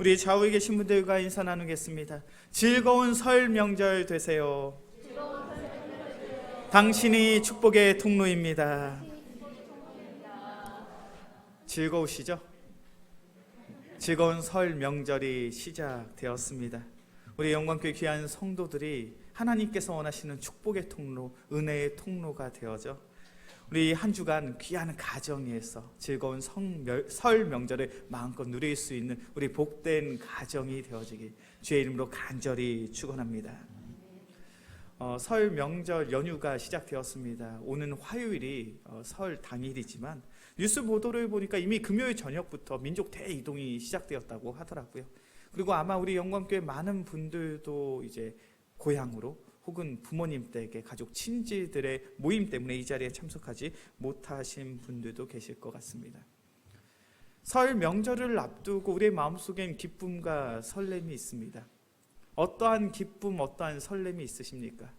우리 좌우에 계신 분들과 인사 나누겠습니다. 즐거운 설 명절 되세요. 당신이 축복의 통로입니다. 즐거우시죠? 즐거운 설 명절이 시작되었습니다. 우리 영광교회 귀한 성도들이 하나님께서 원하시는 축복의 통로, 은혜의 통로가 되어져 우리 한 주간 귀한 가정에서 즐거운 설 명절을 마음껏 누릴 수 있는 우리 복된 가정이 되어지길 주의 이름으로 간절히 축원합니다. 설 명절 연휴가 시작되었습니다. 오는 화요일이 설 당일이지만 뉴스 보도를 보니까 이미 금요일 저녁부터 민족 대이동이 시작되었다고 하더라고요. 그리고 아마 우리 영광교회 많은 분들도 이제 고향으로 혹은 부모님 댁에 가족 친지들의 모임 때문에 이 자리에 참석하지 못하신 분들도 계실 것 같습니다. 설 명절을 앞두고 우리의 마음속엔 기쁨과 설렘이 있습니다. 어떠한 기쁨, 어떠한 설렘이 있으십니까?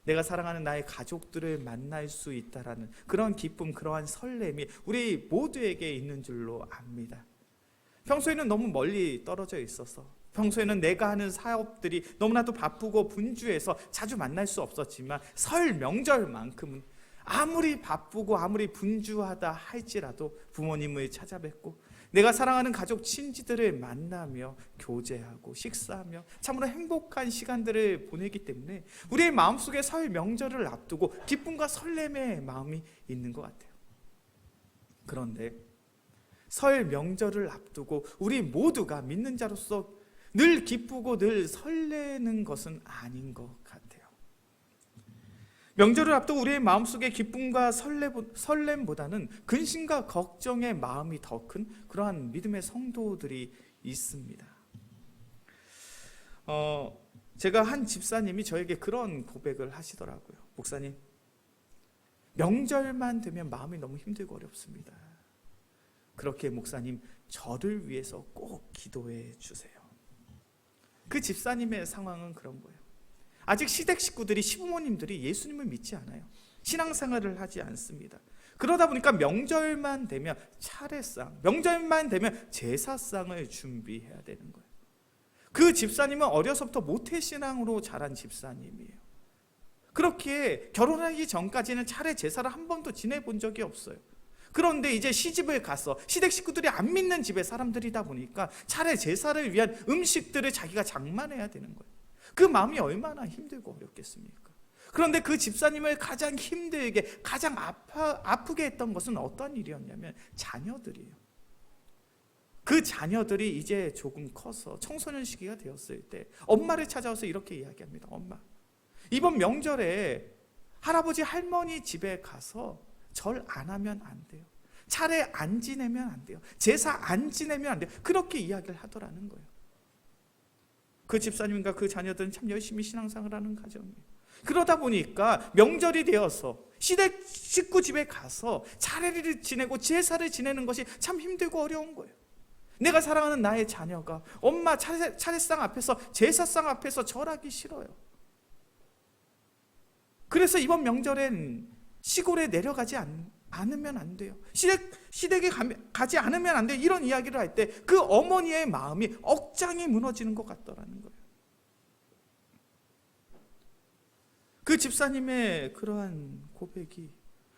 내가 사랑하는 나의 가족들을 만날 수 있다라는 그런 기쁨, 그러한 설렘이 우리 모두에게 있는 줄로 압니다. 평소에는 너무 멀리 떨어져 있어서, 평소에는 내가 하는 사업들이 너무나도 바쁘고 분주해서 자주 만날 수 없었지만 설 명절만큼은 아무리 바쁘고 아무리 분주하다 할지라도 부모님을 찾아뵙고 내가 사랑하는 가족 친지들을 만나며 교제하고 식사하며 참으로 행복한 시간들을 보내기 때문에 우리의 마음속에 설 명절을 앞두고 기쁨과 설렘의 마음이 있는 것 같아요. 그런데 설 명절을 앞두고 우리 모두가 믿는 자로서 늘 기쁘고 늘 설레는 것은 아닌 것 같아요. 명절을 앞두고 우리의 마음속에 기쁨과 설렘보다는 근심과 걱정의 마음이 더 큰 그러한 믿음의 성도들이 있습니다. 제가 한 집사님이 저에게 그런 고백을 하시더라고요. 목사님, 명절만 되면 마음이 너무 힘들고 어렵습니다. 그렇게 목사님, 저를 위해서 꼭 기도해 주세요. 그 집사님의 상황은 그런 거예요. 아직 시댁 식구들이, 시부모님들이 예수님을 믿지 않아요. 신앙생활을 하지 않습니다. 그러다 보니까 명절만 되면 차례상, 명절만 되면 제사상을 준비해야 되는 거예요. 그 집사님은 어려서부터 모태신앙으로 자란 집사님이에요. 그렇게 결혼하기 전까지는 차례 제사를 한 번도 지내본 적이 없어요. 그런데 이제 시집을 가서 시댁 식구들이 안 믿는 집의 사람들이다 보니까 차례 제사를 위한 음식들을 자기가 장만해야 되는 거예요. 그 마음이 얼마나 힘들고 어렵겠습니까? 그런데 그 집사님을 가장 힘들게, 가장 아프게 했던 것은 어떤 일이었냐면 자녀들이에요. 그 자녀들이 이제 조금 커서 청소년 시기가 되었을 때 엄마를 찾아와서 이렇게 이야기합니다. 엄마, 이번 명절에 할아버지 할머니 집에 가서 절 안 하면 안 돼요. 차례 안 지내면 안 돼요. 제사 안 지내면 안 돼요. 그렇게 이야기를 하더라는 거예요. 그 집사님과 그 자녀들은 참 열심히 신앙생활을 하는 가정이에요. 그러다 보니까 명절이 되어서 시댁 식구 집에 가서 차례를 지내고 제사를 지내는 것이 참 힘들고 어려운 거예요. 내가 사랑하는 나의 자녀가 엄마 차례상 앞에서, 제사상 앞에서 절하기 싫어요. 그래서 이번 명절엔 시골에 내려가지 않으면 안 돼요. 시댁에 가지 않으면 안 돼요. 이런 이야기를 할 때 그 어머니의 마음이 억장이 무너지는 것 같더라는 거예요. 그 집사님의 그러한 고백이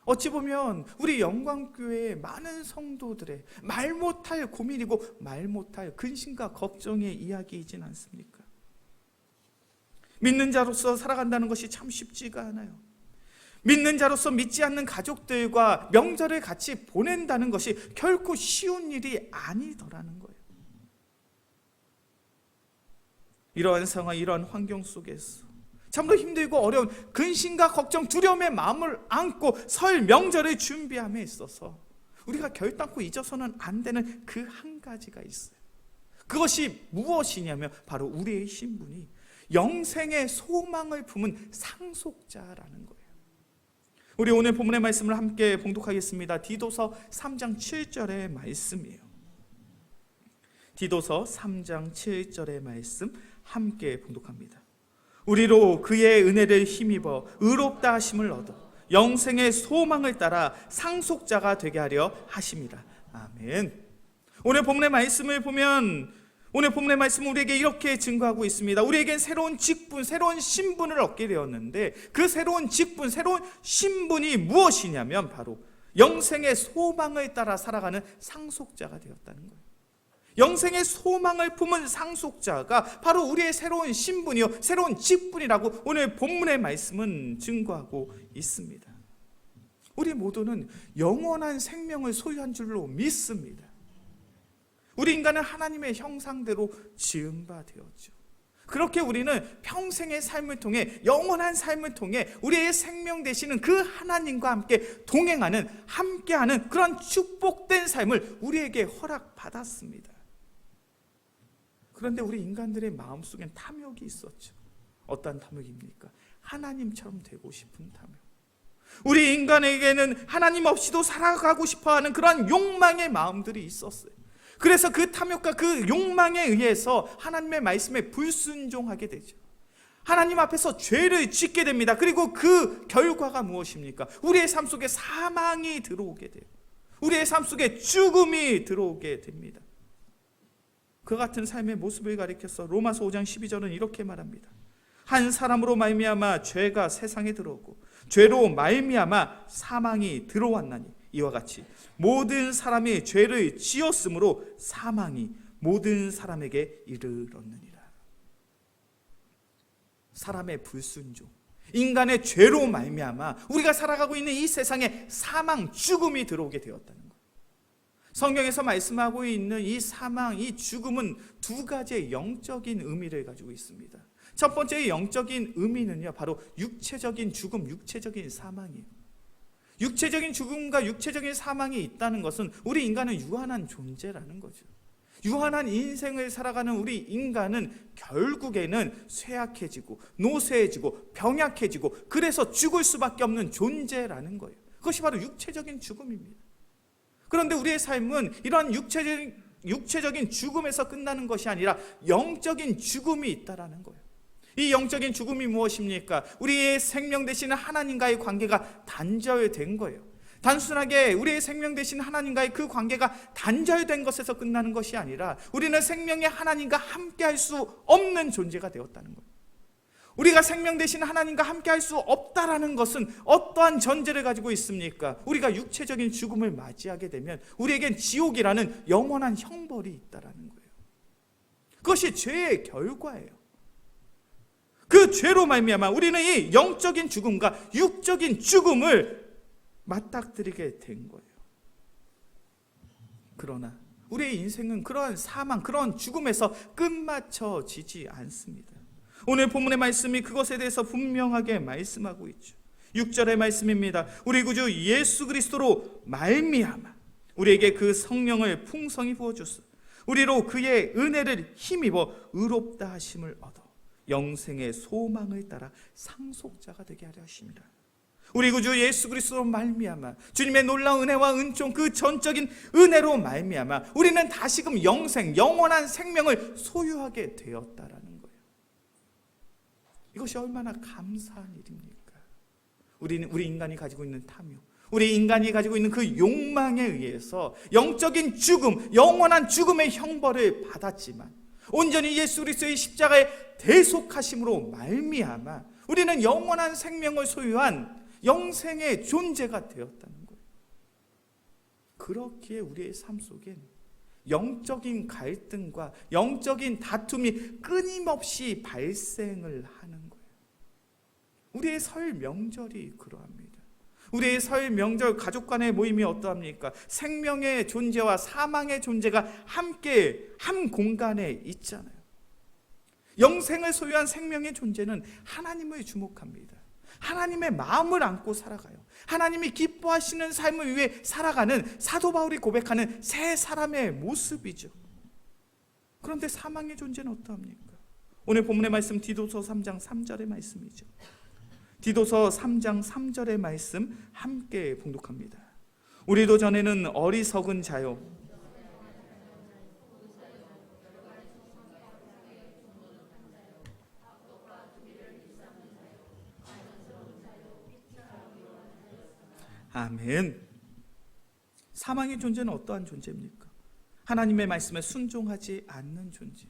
어찌 보면 우리 영광교회의 많은 성도들의 말 못할 고민이고 말 못할 근심과 걱정의 이야기이진 않습니까? 믿는 자로서 살아간다는 것이 참 쉽지가 않아요. 믿는 자로서 믿지 않는 가족들과 명절을 같이 보낸다는 것이 결코 쉬운 일이 아니더라는 거예요. 이러한 상황, 이러한 환경 속에서 참으로 힘들고 어려운 근심과 걱정, 두려움의 마음을 안고 설 명절을 준비함에 있어서 우리가 결단코 잊어서는 안 되는 그 한 가지가 있어요. 그것이 무엇이냐면 바로 우리의 신분이 영생의 소망을 품은 상속자라는 거예요. 우리 오늘 본문의 말씀을 함께 봉독하겠습니다. 디도서 3장 7절의 말씀이에요. 디도서 3장 7절의 말씀 함께 봉독합니다. 우리로 그의 은혜를 힘입어 의롭다 하심을 얻어 영생의 소망을 따라 상속자가 되게 하려 하심이라. 아멘. 오늘 본문의 말씀을 보면 오늘 본문의 말씀은 우리에게 이렇게 증거하고 있습니다. 우리에겐 새로운 직분, 새로운 신분을 얻게 되었는데 그 새로운 직분, 새로운 신분이 무엇이냐면 바로 영생의 소망을 따라 살아가는 상속자가 되었다는 거예요. 영생의 소망을 품은 상속자가 바로 우리의 새로운 신분이요, 새로운 직분이라고 오늘 본문의 말씀은 증거하고 있습니다. 우리 모두는 영원한 생명을 소유한 줄로 믿습니다. 우리 인간은 하나님의 형상대로 지은 바 되었죠. 그렇게 우리는 평생의 삶을 통해, 영원한 삶을 통해 우리의 생명 되시는 그 하나님과 함께 동행하는, 함께하는 그런 축복된 삶을 우리에게 허락받았습니다. 그런데 우리 인간들의 마음속엔 탐욕이 있었죠. 어떤 탐욕입니까? 하나님처럼 되고 싶은 탐욕. 우리 인간에게는 하나님 없이도 살아가고 싶어하는 그런 욕망의 마음들이 있었어요. 그래서 그 탐욕과 그 욕망에 의해서 하나님의 말씀에 불순종하게 되죠. 하나님 앞에서 죄를 짓게 됩니다. 그리고 그 결과가 무엇입니까? 우리의 삶 속에 사망이 들어오게 돼요. 우리의 삶 속에 죽음이 들어오게 됩니다. 그 같은 삶의 모습을 가리켜서 로마서 5장 12절은 이렇게 말합니다. 한 사람으로 말미암아 죄가 세상에 들어오고 죄로 말미암아 사망이 들어왔나니 이와 같이 모든 사람이 죄를 지었으므로 사망이 모든 사람에게 이르렀느니라. 사람의 불순종, 인간의 죄로 말미암아 우리가 살아가고 있는 이 세상에 사망, 죽음이 들어오게 되었다는 거예요. 성경에서 말씀하고 있는 이 사망, 이 죽음은 두 가지의 영적인 의미를 가지고 있습니다. 첫 번째의 영적인 의미는요, 바로 육체적인 죽음, 육체적인 사망이에요. 육체적인 죽음과 육체적인 사망이 있다는 것은 우리 인간은 유한한 존재라는 거죠. 유한한 인생을 살아가는 우리 인간은 결국에는 쇠약해지고 노쇠해지고 병약해지고 그래서 죽을 수밖에 없는 존재라는 거예요. 그것이 바로 육체적인 죽음입니다. 그런데 우리의 삶은 이러한 육체적인 죽음에서 끝나는 것이 아니라 영적인 죽음이 있다라는 거예요. 이 영적인 죽음이 무엇입니까? 우리의 생명 되시는 하나님과의 관계가 단절된 거예요. 단순하게 우리의 생명 되신 하나님과의 그 관계가 단절된 것에서 끝나는 것이 아니라 우리는 생명의 하나님과 함께할 수 없는 존재가 되었다는 거예요. 우리가 생명 되신 하나님과 함께할 수 없다라는 것은 어떠한 전제를 가지고 있습니까? 우리가 육체적인 죽음을 맞이하게 되면 우리에겐 지옥이라는 영원한 형벌이 있다라는 거예요. 그것이 죄의 결과예요. 그 죄로 말미암아 우리는 이 영적인 죽음과 육적인 죽음을 맞닥뜨리게 된 거예요. 그러나 우리의 인생은 그러한 사망, 그러한 죽음에서 끝마쳐지지 않습니다. 오늘 본문의 말씀이 그것에 대해서 분명하게 말씀하고 있죠. 6절의 말씀입니다. 우리 구주 예수 그리스도로 말미암아 우리에게 그 성령을 풍성히 부어주사 우리로 그의 은혜를 힘입어 의롭다 하심을 얻어 영생의 소망을 따라 상속자가 되게 하려 하심이라. 우리 구주 예수 그리스도로 말미암아 주님의 놀라운 은혜와 은총, 그 전적인 은혜로 말미암아 우리는 다시금 영생, 영원한 생명을 소유하게 되었다라는 거예요. 이것이 얼마나 감사한 일입니까? 우리 인간이 가지고 있는 탐욕, 우리 인간이 가지고 있는 그 욕망에 의해서 영적인 죽음, 영원한 죽음의 형벌을 받았지만 온전히 예수 그리스도의 십자가의 대속하심으로 말미암아 우리는 영원한 생명을 소유한 영생의 존재가 되었다는 거예요. 그렇기에 우리의 삶 속엔 영적인 갈등과 영적인 다툼이 끊임없이 발생을 하는 거예요. 우리의 설 명절이 그러합니다. 우리의 설 명절 가족 간의 모임이 어떠합니까? 생명의 존재와 사망의 존재가 함께 한 공간에 있잖아요. 영생을 소유한 생명의 존재는 하나님을 주목합니다. 하나님의 마음을 안고 살아가요. 하나님이 기뻐하시는 삶을 위해 살아가는 사도 바울이 고백하는 새 사람의 모습이죠. 그런데 사망의 존재는 어떠합니까? 오늘 본문의 말씀 디도서 3장 3절의 말씀이죠. 디도서 3장 3절의 말씀 함께 봉독합니다. 우리도 전에는 어리석은 자요 아멘. 사망의 존재는 어떠한 존재입니까? 하나님의 말씀에 순종하지 않는 존재,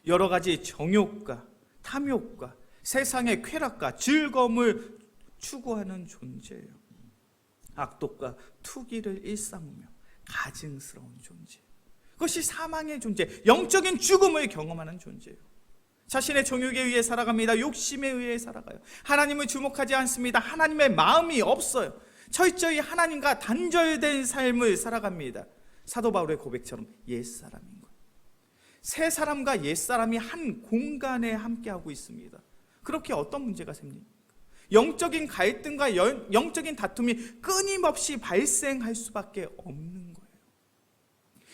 여러 가지 정욕과 탐욕과 세상의 쾌락과 즐거움을 추구하는 존재예요. 악독과 투기를 일삼으며 가증스러운 존재, 그것이 사망의 존재, 영적인 죽음을 경험하는 존재예요. 자신의 정욕에 의해 살아갑니다. 욕심에 의해 살아가요. 하나님을 주목하지 않습니다. 하나님의 마음이 없어요. 철저히 하나님과 단절된 삶을 살아갑니다. 사도 바울의 고백처럼 옛사람인 거예요. 새 사람과 옛사람이 한 공간에 함께하고 있습니다. 그렇게 어떤 문제가 생깁니까? 영적인 갈등과 영적인 다툼이 끊임없이 발생할 수밖에 없는 거예요.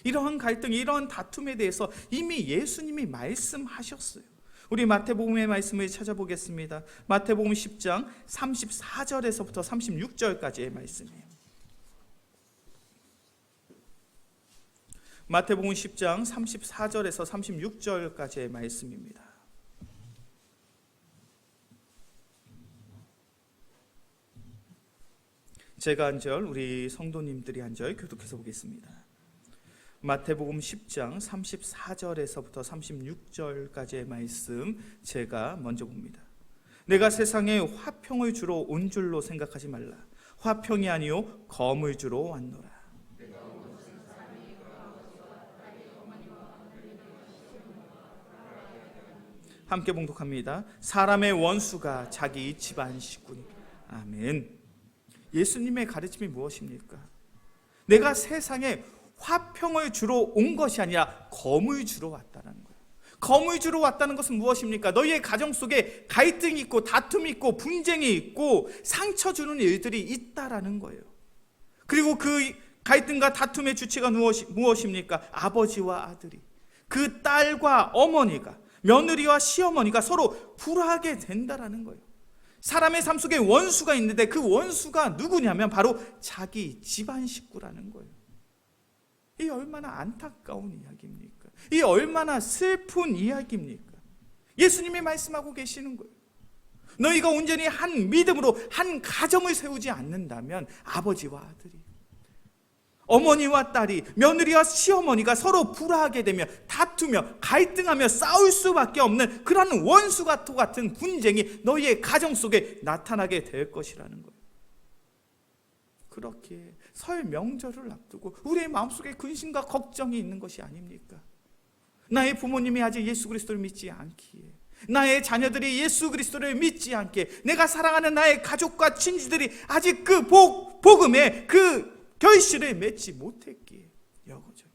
이러한 갈등, 이러한 다툼에 대해서 이미 예수님이 말씀하셨어요. 우리 마태복음의 말씀을 찾아보겠습니다. 마태복음 10장 34절에서부터 36절까지의 말씀이에요. 마태복음 10장 34절에서 36절까지의 말씀입니다. 제가 한 절, 우리 성도님들이 한 절 교독해서 보겠습니다. 마태복음 10장 34절에서부터 36절까지의 말씀 제가 먼저 봅니다. 내가 세상에 화평을 주러 온 줄로 생각하지 말라. 화평이 아니요 검을 주러 왔노라. 함께 봉독합니다. 사람의 원수가 자기 집안 식구니. 아멘. 예수님의 가르침이 무엇입니까? 내가 세상에 화평을 주러 온 것이 아니라 검을 주러 왔다는 거예요. 검을 주러 왔다는 것은 무엇입니까? 너희의 가정 속에 갈등이 있고 다툼이 있고 분쟁이 있고 상처 주는 일들이 있다라는 거예요. 그리고 그 갈등과 다툼의 주체가 무엇입니까? 아버지와 아들이, 그 딸과 어머니가, 며느리와 시어머니가 서로 불화하게 된다라는 거예요. 사람의 삶 속에 원수가 있는데 그 원수가 누구냐면 바로 자기 집안 식구라는 거예요. 이 얼마나 안타까운 이야기입니까? 이 얼마나 슬픈 이야기입니까? 예수님이 말씀하고 계시는 거예요. 너희가 온전히 한 믿음으로 한 가정을 세우지 않는다면 아버지와 아들이, 어머니와 딸이, 며느리와 시어머니가 서로 불화하게 되며 다투며 갈등하며 싸울 수밖에 없는 그런 원수와 같은 분쟁이 너희의 가정 속에 나타나게 될 것이라는 거예요. 그렇게 설 명절을 앞두고 우리의 마음속에 근심과 걱정이 있는 것이 아닙니까? 나의 부모님이 아직 예수 그리스도를 믿지 않기에, 나의 자녀들이 예수 그리스도를 믿지 않기에, 내가 사랑하는 나의 가족과 친지들이 아직 그 복음의 그 결실을 맺지 못했기에 여거저기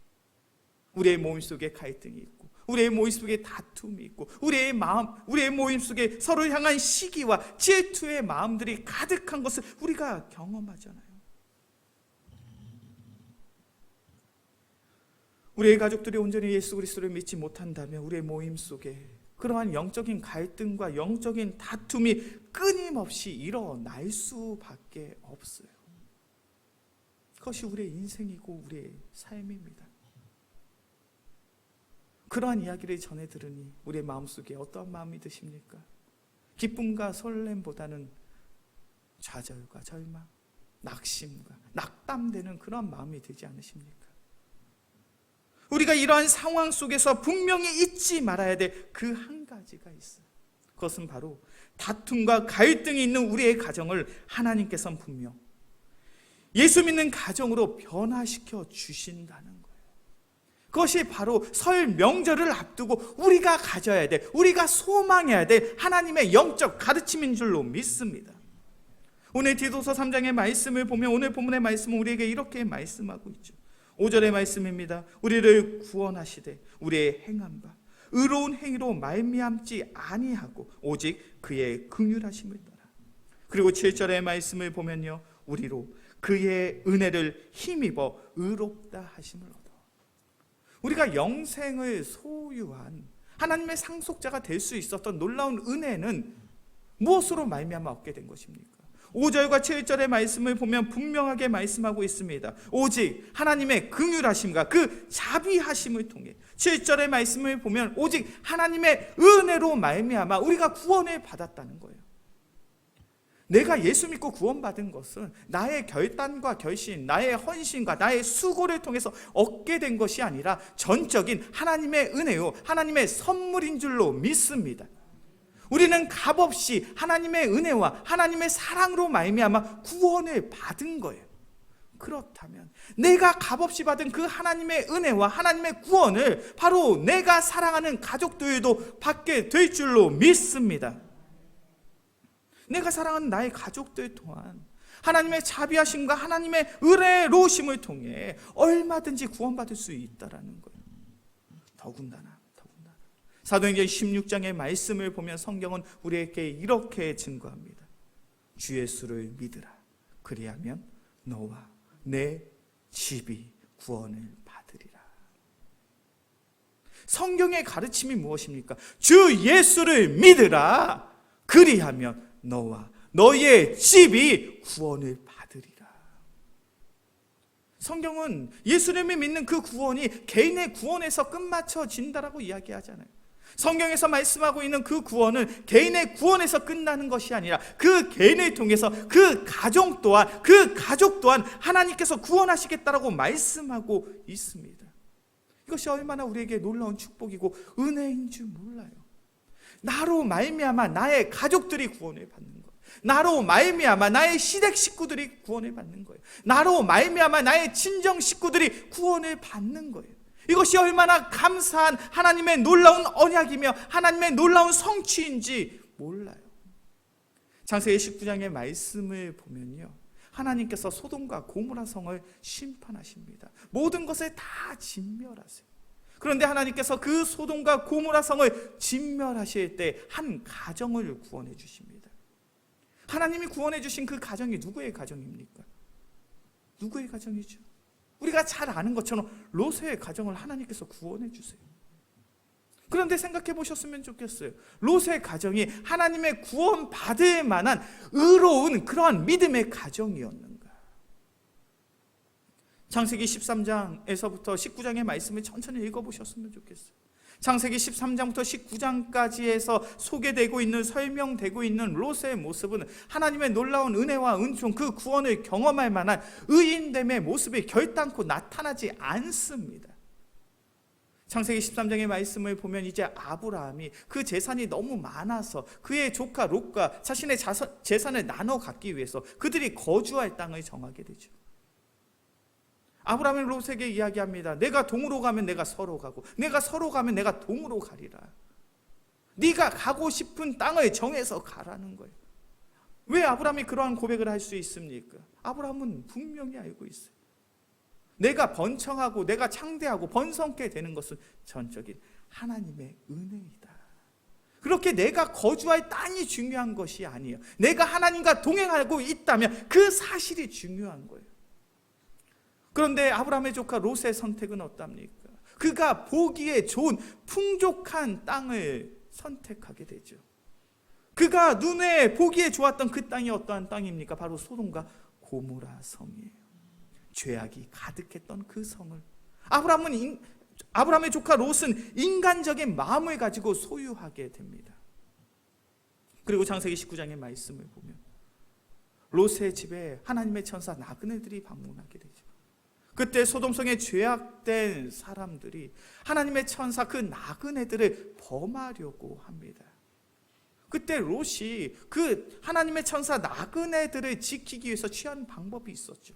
우리의 모임 속에 갈등이 있고, 우리의 모임 속에 다툼이 있고, 우리의 모임 속에 서로를 향한 시기와 질투의 마음들이 가득한 것을 우리가 경험하잖아요. 우리의 가족들이 온전히 예수 그리스도를 믿지 못한다면 우리의 모임 속에 그러한 영적인 갈등과 영적인 다툼이 끊임없이 일어날 수밖에 없어요. 그것이 우리의 인생이고 우리의 삶입니다. 그러한 이야기를 전해 들으니 우리의 마음속에 어떠한 마음이 드십니까? 기쁨과 설렘보다는 좌절과 절망, 낙심과 낙담되는 그런 마음이 들지 않으십니까? 우리가 이러한 상황 속에서 분명히 잊지 말아야 될 그 한 가지가 있어요. 그것은 바로 다툼과 갈등이 있는 우리의 가정을 하나님께서는 분명 예수 믿는 가정으로 변화시켜 주신다는 거예요. 그것이 바로 설 명절을 앞두고 우리가 가져야 될, 우리가 소망해야 될 하나님의 영적 가르침인 줄로 믿습니다. 오늘 디도서 3장의 말씀을 보면 오늘 본문의 말씀은 우리에게 이렇게 말씀하고 있죠. 5절의 말씀입니다. 우리를 구원하시되 우리의 행한 바 의로운 행위로 말미암지 아니하고 오직 그의 긍휼하심을 따라. 그리고 7절의 말씀을 보면요, 우리로 그의 은혜를 힘입어 의롭다 하심을 얻어. 우리가 영생을 소유한 하나님의 상속자가 될 수 있었던 놀라운 은혜는 무엇으로 말미암아 얻게 된 것입니까? 5절과 7절의 말씀을 보면 분명하게 말씀하고 있습니다. 오직 하나님의 긍휼하심과 그 자비하심을 통해. 7절의 말씀을 보면 오직 하나님의 은혜로 말미암아 우리가 구원을 받았다는 거예요. 내가 예수 믿고 구원받은 것은 나의 결단과 결심, 나의 헌신과 나의 수고를 통해서 얻게 된 것이 아니라 전적인 하나님의 은혜요, 하나님의 선물인 줄로 믿습니다. 우리는 값없이 하나님의 은혜와 하나님의 사랑으로 말미암아 구원을 받은 거예요. 그렇다면 내가 값없이 받은 그 하나님의 은혜와 하나님의 구원을 바로 내가 사랑하는 가족들도 받게 될 줄로 믿습니다. 내가 사랑하는 나의 가족들 또한 하나님의 자비하심과 하나님의 의로우심을 통해 얼마든지 구원받을 수 있다라는 거예요. 더군다나 사도행전 16장의 말씀을 보면 성경은 우리에게 이렇게 증거합니다. 주 예수를 믿으라. 그리하면 너와 내 집이 구원을 받으리라. 성경의 가르침이 무엇입니까? 주 예수를 믿으라. 그리하면 너와 너의 집이 구원을 받으리라. 성경은 예수님을 믿는 그 구원이 개인의 구원에서 끝마쳐진다라고 이야기하잖아요. 성경에서 말씀하고 있는 그 구원은 개인의 구원에서 끝나는 것이 아니라 그 개인을 통해서 그 가족 또한 하나님께서 구원하시겠다라고 말씀하고 있습니다. 이것이 얼마나 우리에게 놀라운 축복이고 은혜인 줄 몰라요. 나로 말미암아 나의 가족들이 구원을 받는 거예요. 나로 말미암아 나의 시댁 식구들이 구원을 받는 거예요. 나로 말미암아 나의 친정 식구들이 구원을 받는 거예요. 이것이 얼마나 감사한 하나님의 놀라운 언약이며 하나님의 놀라운 성취인지 몰라요. 창세기 19장의 말씀을 보면요, 하나님께서 소돔과 고모라 성을 심판하십니다. 모든 것을 다 진멸하세요. 그런데 하나님께서 그 소돔과 고모라 성을 진멸하실 때 한 가정을 구원해 주십니다. 하나님이 구원해 주신 그 가정이 누구의 가정입니까? 누구의 가정이죠? 우리가 잘 아는 것처럼 롯의 가정을 하나님께서 구원해 주세요. 그런데 생각해 보셨으면 좋겠어요. 롯의 가정이 하나님의 구원받을 만한 의로운 그러한 믿음의 가정이었는가? 창세기 13장에서부터 19장의 말씀을 천천히 읽어보셨으면 좋겠어요. 창세기 13장부터 19장까지 해서 소개되고 있는, 설명되고 있는 롯의 모습은 하나님의 놀라운 은혜와 은총, 그 구원을 경험할 만한 의인됨의 모습이 결단코 나타나지 않습니다. 창세기 13장의 말씀을 보면 이제 아브라함이 그 재산이 너무 많아서 그의 조카 롯과 자신의 재산을 나눠 갖기 위해서 그들이 거주할 땅을 정하게 되죠. 아브라함은 롯에게 이야기합니다. 내가 동으로 가면 내가 서로 가고, 내가 서로 가면 내가 동으로 가리라. 네가 가고 싶은 땅을 정해서 가라는 거예요. 왜 아브라함이 그러한 고백을 할 수 있습니까? 아브라함은 분명히 알고 있어요. 내가 번창하고 내가 창대하고 번성케 되는 것은 전적인 하나님의 은혜이다. 그렇게 내가 거주할 땅이 중요한 것이 아니에요. 내가 하나님과 동행하고 있다면 그 사실이 중요한 거예요. 그런데 아브라함의 조카 롯의 선택은 어떻습니까? 그가 보기에 좋은 풍족한 땅을 선택하게 되죠. 그가 눈에 보기에 좋았던 그 땅이 어떠한 땅입니까? 바로 소돔과 고모라 성이에요. 죄악이 가득했던 그 성을 아브라함의 조카 롯은 인간적인 마음을 가지고 소유하게 됩니다. 그리고 창세기 19장의 말씀을 보면 롯의 집에 하나님의 천사 나그네들이 방문하게 되죠. 그때 소돔성에 죄악된 사람들이 하나님의 천사 그 나그네들을 범하려고 합니다. 그때 롯이 그 하나님의 천사 나그네들을 지키기 위해서 취한 방법이 있었죠.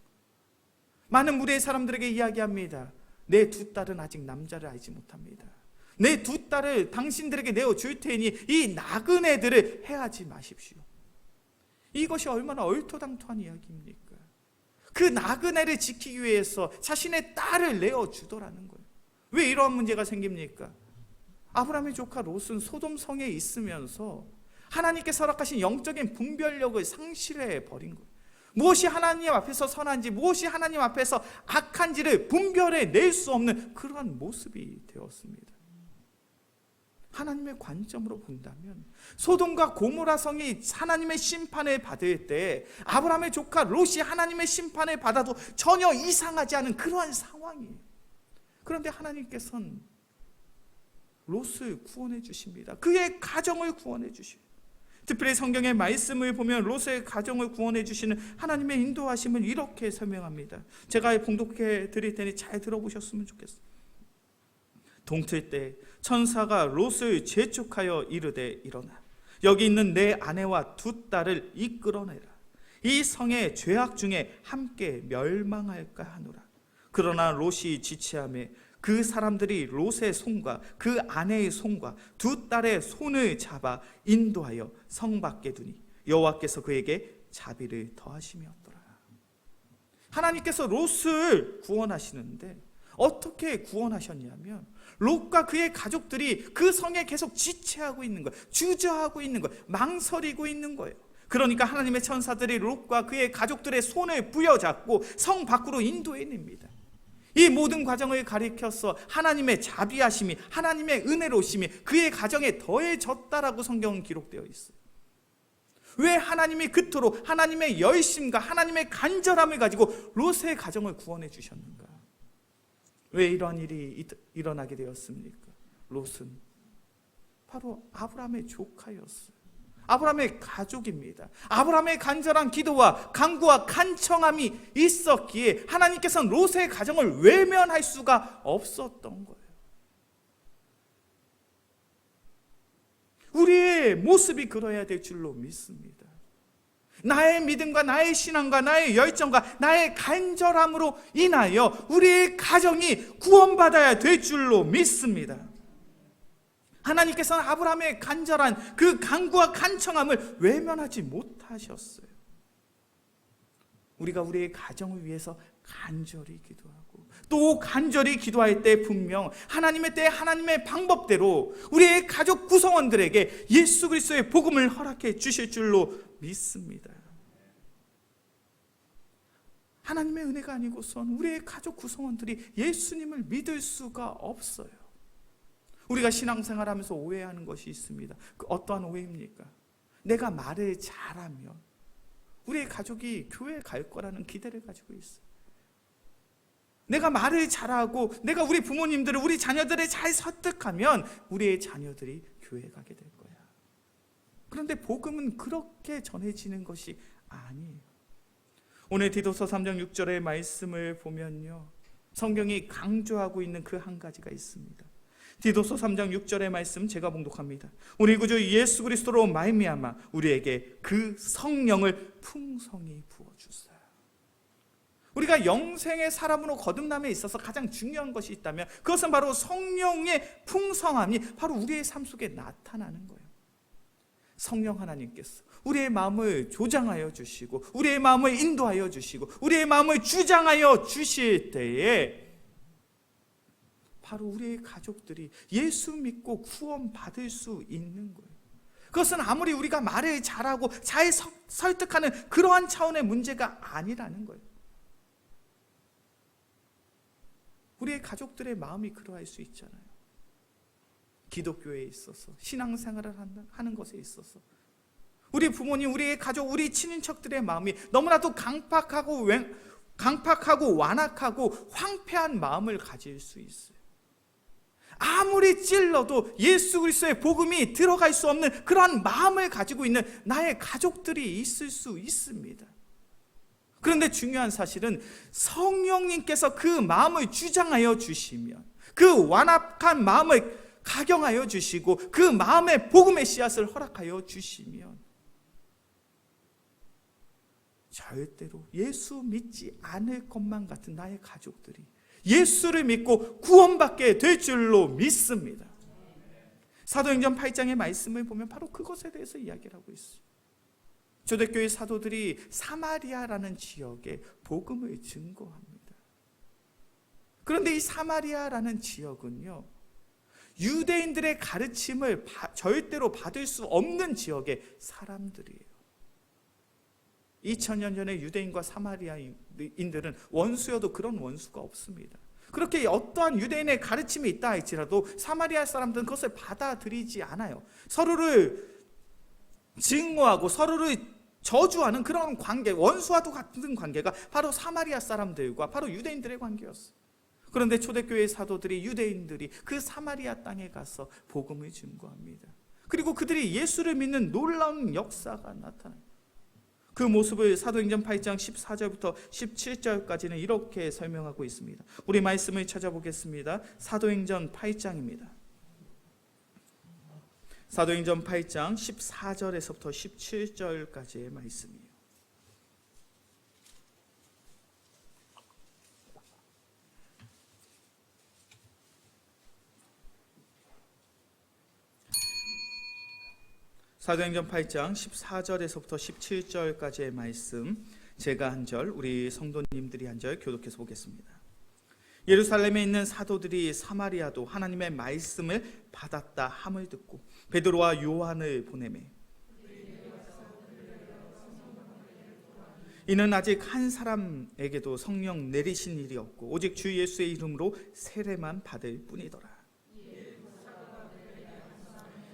많은 무리의 사람들에게 이야기합니다. 내 두 딸은 아직 남자를 알지 못합니다. 내 두 딸을 당신들에게 내어줄 테니 이 나그네들을 해하지 마십시오. 이것이 얼마나 얼토당토한 이야기입니까? 그 나그네를 지키기 위해서 자신의 딸을 내어주더라는 거예요. 왜 이러한 문제가 생깁니까? 아브라함의 조카 롯은 소돔성에 있으면서 하나님께서 허락하신 영적인 분별력을 상실해 버린 거예요. 무엇이 하나님 앞에서 선한지 무엇이 하나님 앞에서 악한지를 분별해 낼 수 없는 그러한 모습이 되었습니다. 하나님의 관점으로 본다면 소돔과 고모라 성이 하나님의 심판을 받을 때 아브라함의 조카 롯이 하나님의 심판을 받아도 전혀 이상하지 않은 그러한 상황이에요. 그런데 하나님께서는 롯을 구원해 주십니다. 그의 가정을 구원해 주시고 특별히 성경의 말씀을 보면 롯의 가정을 구원해 주시는 하나님의 인도하심을 이렇게 설명합니다. 제가 봉독해 드릴 테니 잘 들어보셨으면 좋겠어요. 동틀 때 천사가 롯을 재촉하여 이르되 일어나 여기 있는 내 아내와 두 딸을 이끌어내라. 이 성의 죄악 중에 함께 멸망할까 하노라. 그러나 롯이 지체하매 그 사람들이 롯의 손과 그 아내의 손과 두 딸의 손을 잡아 인도하여 성 밖에 두니 여호와께서 그에게 자비를 더하심이었더라. 하나님께서 롯을 구원하시는데 어떻게 구원하셨냐면 롯과 그의 가족들이 그 성에 계속 지체하고 있는 거예요. 주저하고 있는 거예요. 망설이고 있는 거예요. 그러니까 하나님의 천사들이 롯과 그의 가족들의 손을 부여잡고 성 밖으로 인도해냅니다. 이 모든 과정을 가리켜서 하나님의 자비하심이, 하나님의 은혜로우심이 그의 가정에 더해졌다라고 성경은 기록되어 있어요. 왜 하나님이 그토록 하나님의 열심과 하나님의 간절함을 가지고 롯의 가정을 구원해 주셨는가? 왜 이러한 일이 일어나게 되었습니까? 롯은 바로 아브라함의 조카였어요. 아브라함의 가족입니다. 아브라함의 간절한 기도와 간구와 간청함이 있었기에 하나님께서는 롯의 가정을 외면할 수가 없었던 거예요. 우리의 모습이 그러해야 될 줄로 믿습니다. 나의 믿음과 나의 신앙과 나의 열정과 나의 간절함으로 인하여 우리의 가정이 구원받아야 될 줄로 믿습니다. 하나님께서는 아브라함의 간절한 그 간구와 간청함을 외면하지 못하셨어요. 우리가 우리의 가정을 위해서 간절히 기도하고 또 간절히 기도할 때 분명 하나님의 때 하나님의 방법대로 우리의 가족 구성원들에게 예수 그리스도의 복음을 허락해 주실 줄로 믿습니다. 하나님의 은혜가 아니고선 우리의 가족 구성원들이 예수님을 믿을 수가 없어요. 우리가 신앙생활하면서 오해하는 것이 있습니다. 그 어떠한 오해입니까? 내가 말을 잘하면 우리의 가족이 교회에 갈 거라는 기대를 가지고 있어요. 내가 말을 잘하고 내가 우리 부모님들을 우리 자녀들을 잘 설득하면 우리의 자녀들이 교회에 가게 될 거야. 그런데 복음은 그렇게 전해지는 것이 아니에요. 오늘 디도서 3장 6절의 말씀을 보면요, 성경이 강조하고 있는 그 한 가지가 있습니다. 디도서 3장 6절의 말씀 제가 봉독합니다. 우리 구주 예수 그리스도로 말미암아 우리에게 그 성령을 풍성히 부어주사. 우리가 영생의 사람으로 거듭남에 있어서 가장 중요한 것이 있다면 그것은 바로 성령의 풍성함이 바로 우리의 삶 속에 나타나는 거예요. 성령 하나님께서 우리의 마음을 조장하여 주시고 우리의 마음을 인도하여 주시고 우리의 마음을 주장하여 주실 때에 바로 우리의 가족들이 예수 믿고 구원받을 수 있는 거예요. 그것은 아무리 우리가 말을 잘하고 잘 설득하는 그러한 차원의 문제가 아니라는 거예요. 우리의 가족들의 마음이 그러할 수 있잖아요. 기독교에 있어서 신앙생활을 하는 것에 있어서 우리 부모님, 우리의 가족, 우리 친인척들의 마음이 너무나도 강팍하고 완악하고 황폐한 마음을 가질 수 있어요. 아무리 찔러도 예수 그리스도의 복음이 들어갈 수 없는 그러한 마음을 가지고 있는 나의 가족들이 있을 수 있습니다. 그런데 중요한 사실은 성령님께서 그 마음을 주장하여 주시면 그 완악한 마음을 가경하여 주시고 그 마음에 복음의 씨앗을 허락하여 주시면 절대로 예수 믿지 않을 것만 같은 나의 가족들이 예수를 믿고 구원받게 될 줄로 믿습니다. 사도행전 8장의 말씀을 보면 바로 그것에 대해서 이야기를 하고 있어요. 초대교회 사도들이 사마리아라는 지역에 복음을 증거합니다. 그런데 이 사마리아라는 지역은요, 유대인들의 가르침을 절대로 받을 수 없는 지역의 사람들이에요. 2000년 전에 유대인과 사마리아인들은 원수여도 그런 원수가 없습니다. 그렇게 어떠한 유대인의 가르침이 있다 할지라도 사마리아 사람들은 그것을 받아들이지 않아요. 서로를 증오하고 서로를 저주하는 그런 관계, 원수와도 같은 관계가 바로 사마리아 사람들과 바로 유대인들의 관계였어요. 그런데 초대교회 사도들이, 유대인들이 그 사마리아 땅에 가서 복음을 증거합니다. 그리고 그들이 예수를 믿는 놀라운 역사가 나타나요. 그 모습을 사도행전 8장 14절부터 17절까지는 이렇게 설명하고 있습니다. 우리 말씀을 찾아보겠습니다. 사도행전 8장입니다. 사도행전 8장 14절에서부터 17절까지의 말씀이에요. 사도행전 8장 14절에서부터 17절까지의 말씀, 제가 한 절, 우리 성도님들이 한 절 교독해서 보겠습니다. 예루살렘에 있는 사도들이 사마리아도 하나님의 말씀을 받았다 함을 듣고 베드로와 요한을 보내매 이는 아직 한 사람에게도 성령 내리신 일이 없고 오직 주 예수의 이름으로 세례만 받을 뿐이더라.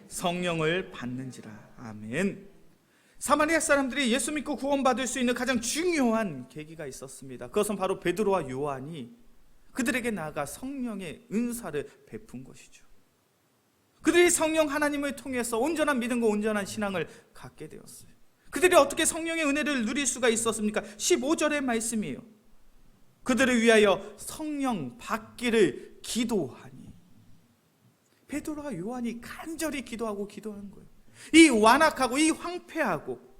성령을 받는지라. 아멘. 사마리아 사람들이 예수 믿고 구원받을 수 있는 가장 중요한 계기가 있었습니다. 그것은 바로 베드로와 요한이 그들에게 나아가 성령의 은사를 베푼 것이죠. 그들이 성령 하나님을 통해서 온전한 믿음과 온전한 신앙을 갖게 되었어요. 그들이 어떻게 성령의 은혜를 누릴 수가 있었습니까? 15절의 말씀이에요. 그들을 위하여 성령 받기를 기도하니. 베드로와 요한이 간절히 기도하고 기도한 거예요. 이 완악하고 이 황폐하고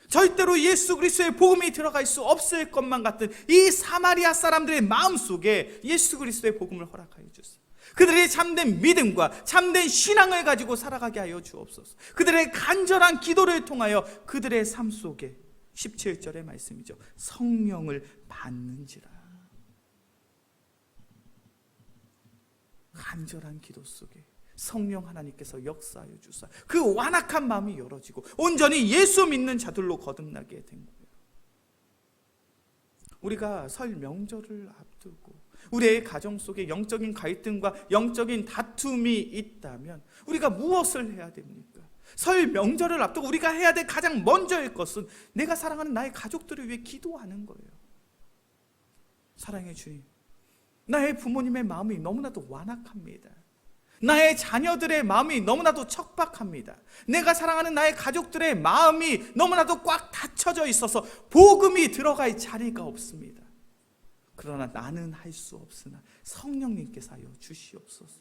절대로 예수 그리스도의 복음이 들어갈 수 없을 것만 같은 이 사마리아 사람들의 마음속에 예수 그리스도의 복음을 허락하여 주세요. 그들의 참된 믿음과 참된 신앙을 가지고 살아가게 하여 주옵소서. 그들의 간절한 기도를 통하여 그들의 삶 속에 17절의 말씀이죠. 성령을 받는지라. 간절한 기도 속에 성령 하나님께서 역사하여 주사 그 완악한 마음이 열어지고 온전히 예수 믿는 자들로 거듭나게 된 거예요. 우리가 설 명절을 앞두고 우리의 가정 속에 영적인 갈등과 영적인 다툼이 있다면 우리가 무엇을 해야 됩니까? 설 명절을 앞두고 우리가 해야 될 가장 먼저의 것은 내가 사랑하는 나의 가족들을 위해 기도하는 거예요. 사랑의 주님, 나의 부모님의 마음이 너무나도 완악합니다. 나의 자녀들의 마음이 너무나도 척박합니다. 내가 사랑하는 나의 가족들의 마음이 너무나도 꽉 닫혀져 있어서 복음이 들어갈 자리가 없습니다. 그러나 나는 할 수 없으나 성령님께서 하여 주시옵소서.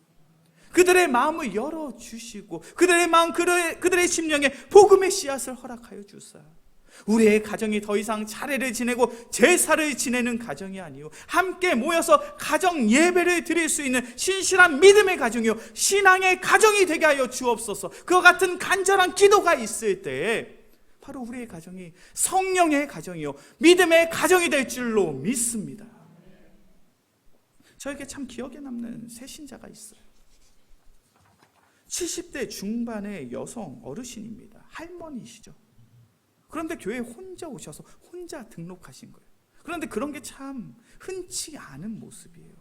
그들의 마음을 열어주시고 그들의 마음, 그들의 심령에 복음의 씨앗을 허락하여 주사 우리의 가정이 더 이상 차례를 지내고 제사를 지내는 가정이 아니요 함께 모여서 가정 예배를 드릴 수 있는 신실한 믿음의 가정이요 신앙의 가정이 되게 하여 주옵소서. 그와 같은 간절한 기도가 있을 때에 바로 우리의 가정이 성령의 가정이요 믿음의 가정이 될 줄로 믿습니다. 저에게 참 기억에 남는 새신자가 있어요. 70대 중반의 여성 어르신입니다. 할머니시죠. 그런데 교회에 혼자 오셔서 혼자 등록하신 거예요. 그런데 그런 게 참 흔치 않은 모습이에요.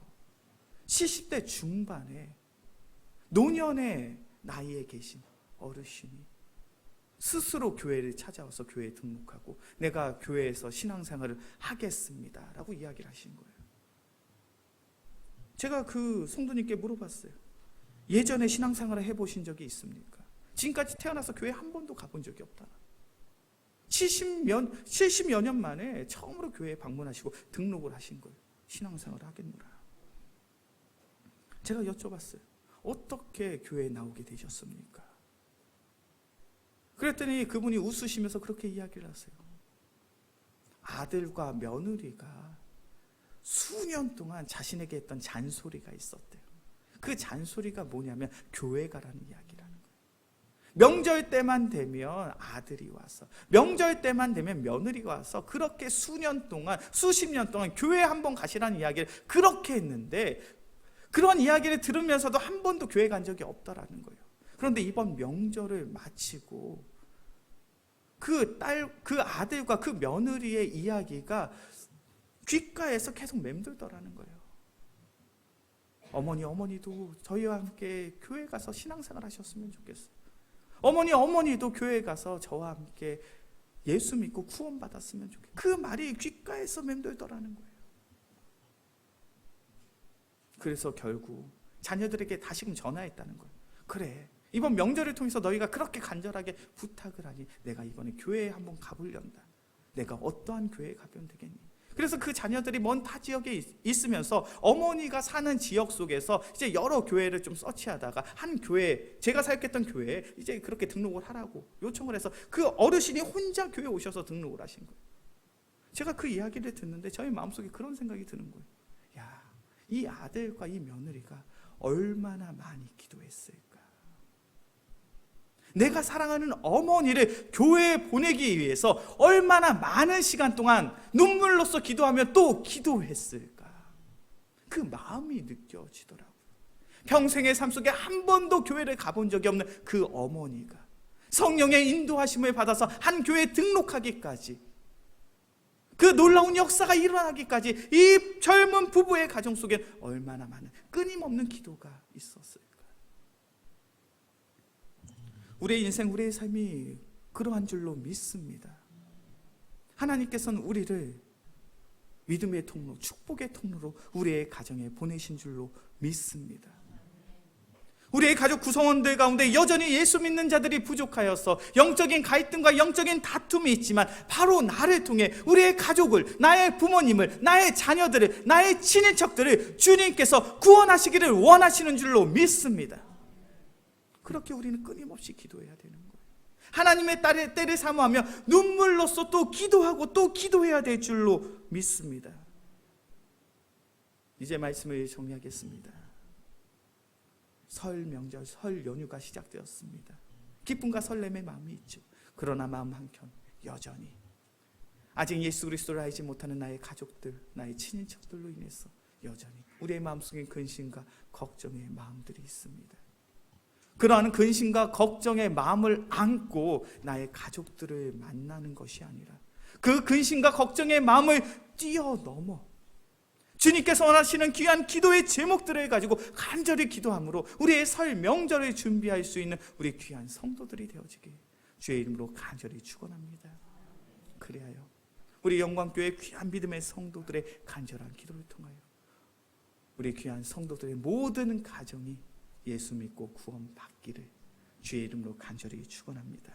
70대 중반에 노년의 나이에 계신 어르신이 스스로 교회를 찾아와서 교회에 등록하고 내가 교회에서 신앙생활을 하겠습니다 라고 이야기를 하신 거예요. 제가 그 성도님께 물어봤어요. 예전에 신앙생활을 해보신 적이 있습니까? 지금까지 태어나서 교회 한 번도 가본 적이 없다. 70여 년 만에 처음으로 교회에 방문하시고 등록을 하신 거예요. 신앙생활을 하겠노라. 제가 여쭤봤어요. 어떻게 교회에 나오게 되셨습니까? 그랬더니 그분이 웃으시면서 그렇게 이야기를 하세요. 아들과 며느리가 수년 동안 자신에게 했던 잔소리가 있었대요. 그 잔소리가 뭐냐면 교회 가라는 이야기라는 거예요. 명절 때만 되면 아들이 와서 명절 때만 되면 며느리가 와서 그렇게 수년 동안 수십 년 동안 교회에 한번 가시라는 이야기를 그렇게 했는데 그런 이야기를 들으면서도 한 번도 교회 간 적이 없다라는 거예요. 그런데 이번 명절을 마치고 그 아들과 그 며느리의 이야기가 귓가에서 계속 맴돌더라는 거예요. 어머니도 저희와 함께 교회 가서 신앙생활 하셨으면 좋겠어요. 어머니도 교회 가서 저와 함께 예수 믿고 구원받았으면 좋겠어요. 그 말이 귓가에서 맴돌더라는 거예요. 그래서 결국 자녀들에게 다시금 전화했다는 거예요. 그래, 이번 명절을 통해서 너희가 그렇게 간절하게 부탁을 하니 내가 이번에 교회에 한번 가보련다. 내가 어떠한 교회에 가면 되겠니? 그래서 그 자녀들이 먼 타 지역에 있으면서 어머니가 사는 지역 속에서 이제 여러 교회를 좀 서치하다가 한 교회, 제가 사역했던 교회에 이제 그렇게 등록을 하라고 요청을 해서 그 어르신이 혼자 교회에 오셔서 등록을 하신 거예요. 제가 그 이야기를 듣는데 저희 마음속에 그런 생각이 드는 거예요. 야, 이 아들과 이 며느리가 얼마나 많이 기도했을까? 내가 사랑하는 어머니를 교회에 보내기 위해서 얼마나 많은 시간 동안 눈물로써 기도하며 또 기도했을까? 그 마음이 느껴지더라고요. 평생의 삶 속에 한 번도 교회를 가본 적이 없는 그 어머니가 성령의 인도하심을 받아서 한 교회에 등록하기까지, 그 놀라운 역사가 일어나기까지 이 젊은 부부의 가정 속에 얼마나 많은 끊임없는 기도가 있었을까? 우리의 인생, 우리의 삶이 그러한 줄로 믿습니다. 하나님께서는 우리를 믿음의 통로, 축복의 통로로 우리의 가정에 보내신 줄로 믿습니다. 우리의 가족 구성원들 가운데 여전히 예수 믿는 자들이 부족하여서 영적인 갈등과 영적인 다툼이 있지만 바로 나를 통해 우리의 가족을, 나의 부모님을, 나의 자녀들을, 나의 친인척들을 주님께서 구원하시기를 원하시는 줄로 믿습니다. 그렇게 우리는 끊임없이 기도해야 되는 거예요. 하나님의 때를 사모하며 눈물로써 또 기도하고 또 기도해야 될 줄로 믿습니다. 이제 말씀을 정리하겠습니다. 설 명절, 설 연휴가 시작되었습니다. 기쁨과 설렘의 마음이 있죠. 그러나 마음 한켠 여전히 아직 예수 그리스도를 알지 못하는 나의 가족들, 나의 친인척들로 인해서 여전히 우리의 마음속에 근심과 걱정의 마음들이 있습니다. 그러한 근심과 걱정의 마음을 안고 나의 가족들을 만나는 것이 아니라 그 근심과 걱정의 마음을 뛰어넘어 주님께서 원하시는 귀한 기도의 제목들을 가지고 간절히 기도함으로 우리의 설 명절을 준비할 수 있는 우리 귀한 성도들이 되어지길 주의 이름으로 간절히 축원합니다. 그리하여 우리 영광교회 귀한 믿음의 성도들의 간절한 기도를 통하여 우리 귀한 성도들의 모든 가정이 예수 믿고 구원 받기를 주의 이름으로 간절히 축원합니다.